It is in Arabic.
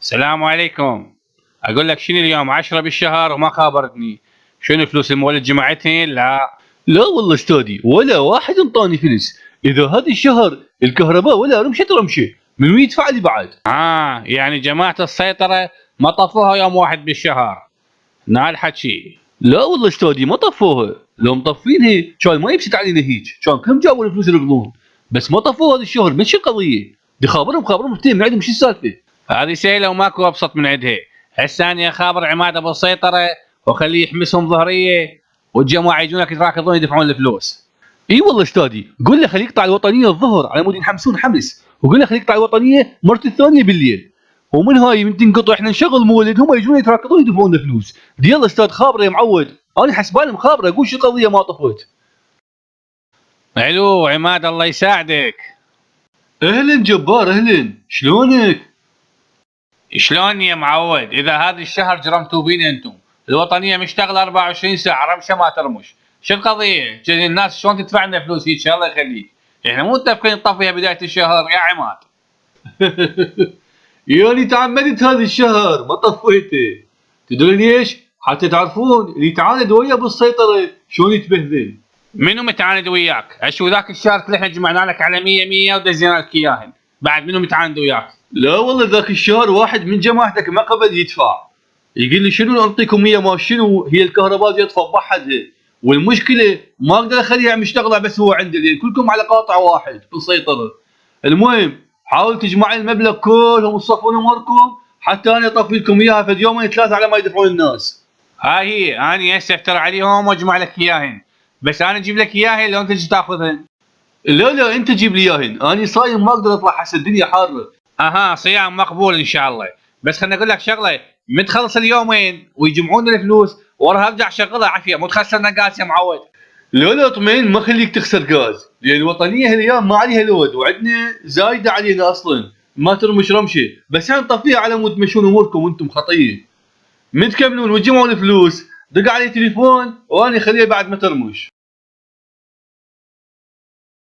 السلام عليكم. اقول لك شنو اليوم 10 بالشهر وما خابرتني. شنو فلوس المولد جمعتهن؟ لا والله استاذي ولا واحد انطاني فلس. اذا هذا الشهر الكهرباء ولا رمشه من وين يدفع لي بعد؟ يعني جماعة السيطرة ما طفوها يوم 1 بالشهر. الحكي. لا والله استاذي ما طفوها، لو مطفينها كان ما يبسط علينا هيك، كان كم جابوا الفلوس يرقلون، بس ما طفوها هذا الشهر. من شو القضيه؟ دي خابرهم من عندهم شو السالفه؟ هذه سهلة وماكو ابسط من عندها. هسه اني اخابر عماد ابو السيطرة واخليه يحمسهم ظهرية والجماعة يجونك يتراكضون يدفعون الفلوس. اي والله استاذي، قول له خليه يقطع الوطنيه الظهر على مود ينحمسون حمس، وقول له خليه يقطع الوطنيه مرت الثانيه بالليل، ومن هاي من تنقطع احنا نشغل مولد هم يجون يتراكضون يدفعون فلوس. دي يلا استاذ خابره يا معود، انا حسبالي مخابره، اقول شو القضيه ما طفت. علو عماد الله يساعدك. اهلا جبار اهلا، شلونك؟ شلون يا معود؟ اذا هذا الشهر جرمتوا بينا انتم، الوطنيه مشتغله 24 ساعه رمشه ما ترمش، شو القضيه؟ جاي الناس شلون تدفع لنا فلوس هيك؟ الله يخليك، احنا مو متفقين نطفيها بدايه الشهر يا عماد. يوني تعمدت هذا الشهر ما طفيته، تدري ليش؟ حتى تعرفون اللي يتعاند ويا بالسيطره شلون يتبهذل. منو متعاند وياك؟ اشو ذاك الشهر كله احنا جمعنا لك على 100 ودزينا لك اياهن، بعد منو متعاند وياك؟ لا والله ذاك الشهر واحد من جماعتك ما قبل يدفع، يقول لي شنو نعطيكم 100 ما شنو، هي الكهرباء يطفى بحدها، والمشكله ما اقدر اخليه عم يشتغل بس هو عنده لان كلكم على قاطع واحد بالسيطره. المهم حاول تجمع المبلغ كلهم وتصفون اموركم حتى انا اطفي لكم اياها في يومين ثلاثه على ما يدفعون الناس. هاي هي اني هسه افتر عليهم واجمع لك اياهن، بس انا اجيب لك اياهن لو انت تجي تاخذهن. لا انت جيب لي اياهن، انا صايم ما اقدر اطلع حس الدنيا حاره. اها صيام مقبول ان شاء الله، بس خليني اقول لك شغله، من تخلص اليومين ويجمعون الفلوس وراها ارجع شغلها عافيه، مو تخسرنا قاس يا معود. لا طمين ما خليك تخسر غاز، لان الوطنيه هالايام ما عليها لود وعندنا زايده علينا اصلا، ما ترمش رمشه، بس احنا نطفيها على مود تمشون اموركم وانتم خطيه. من تكملون وتجمعون الفلوس دق علي تليفون وانا خليها بعد ما ترمش.